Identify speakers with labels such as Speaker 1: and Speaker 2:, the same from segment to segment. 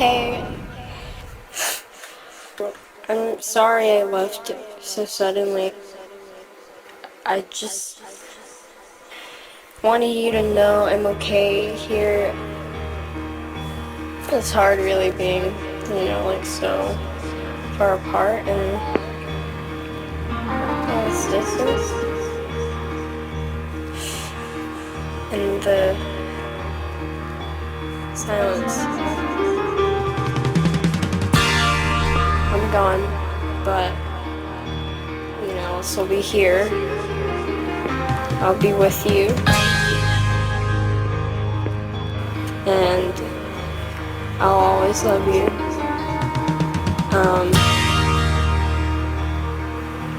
Speaker 1: Hey, I'm sorry I left so suddenly. I just wanted you to know I'm okay here. It's hard really being, like so far apart and all this distance. And the silence. I'm gone, but, I'll still be here. I'll be with you. And I'll always love you.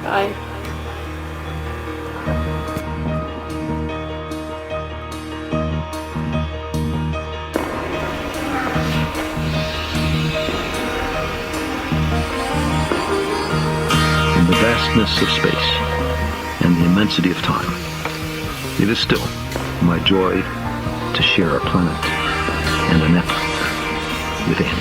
Speaker 1: Bye.
Speaker 2: In the vastness of space and the immensity of time, it is still my joy to share our planet and an epoch with Ann.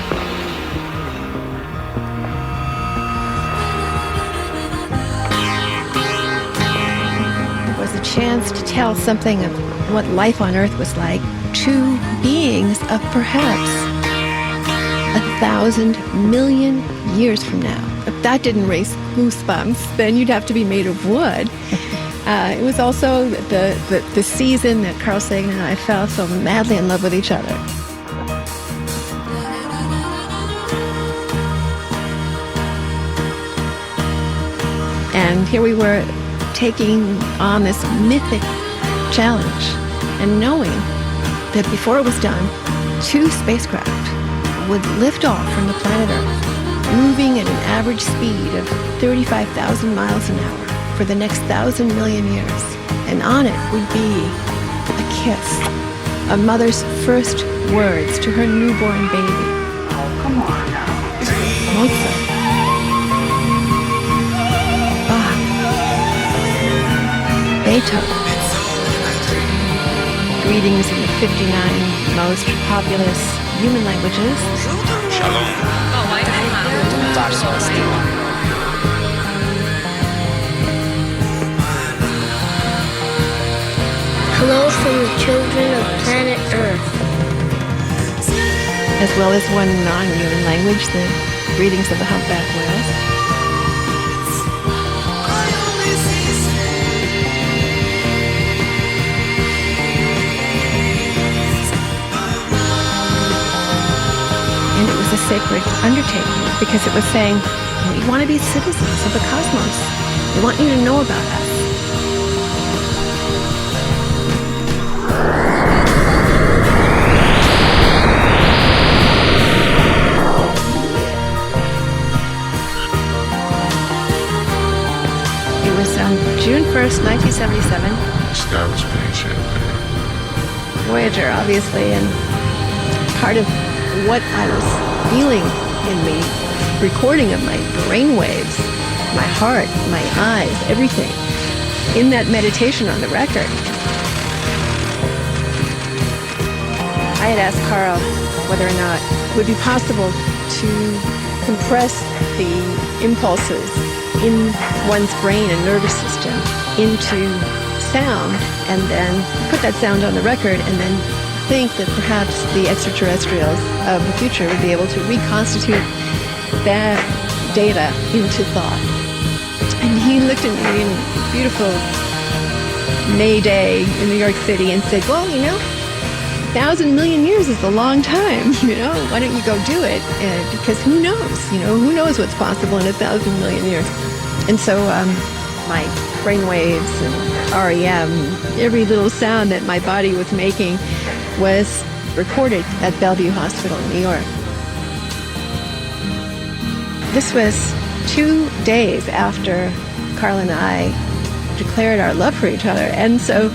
Speaker 3: Was a chance to tell something of what life on Earth was like to beings of perhaps 1,000 million years from now. If that didn't raise goosebumps, then you'd have to be made of wood. It was also the season that Carl Sagan and I fell so madly in love with each other. And here we were taking on this mythic challenge and knowing that before it was done, 2 spacecraft would lift off from the planet Earth, moving at an average speed of 35,000 miles an hour for the next 1,000 million years. And on it would be a kiss, a mother's first words to her newborn baby.
Speaker 4: Oh, come on now.
Speaker 3: Mozart. Bach. Beethoven. Greetings in the 59 most populous human languages.
Speaker 5: Shalom.
Speaker 1: Hello from the children of planet Earth.
Speaker 3: As well as one non-human language, the greetings of the humpback whales. And it was a sacred undertaking because it was saying, we want to be citizens of the cosmos. We want you to know about us. It was on June 1st, 1977.
Speaker 5: The sky was pink champagne.
Speaker 3: Voyager, obviously, and part of what I was feeling in the recording of my brain waves, my heart, my eyes, everything, in that meditation on the record. I had asked Carl whether or not it would be possible to compress the impulses in one's brain and nervous system into sound and then put that sound on the record and then think that perhaps the extraterrestrials of the future would be able to reconstitute that data into thought. And he looked at me in beautiful May Day in New York City and said, well, 1,000 million years is a long time, why don't you go do it? Because who knows, who knows what's possible in 1,000 million years. And so my brainwaves and REM, every little sound that my body was making was recorded at Bellevue Hospital in New York. This was 2 days after Carl and I declared our love for each other. And so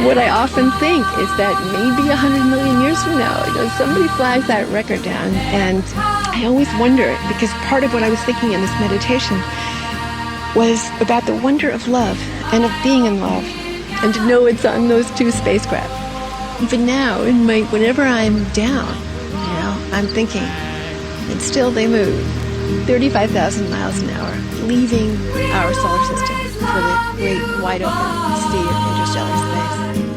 Speaker 3: what I often think is that maybe 100 million years from now, somebody flags that record down. And I always wonder, because part of what I was thinking in this meditation was about the wonder of love and of being in love, and to know it's on those 2 spacecraft. Even now, whenever I'm down, I'm thinking, and still they move 35,000 miles an hour, leaving our solar system for the great wide open sea of interstellar space.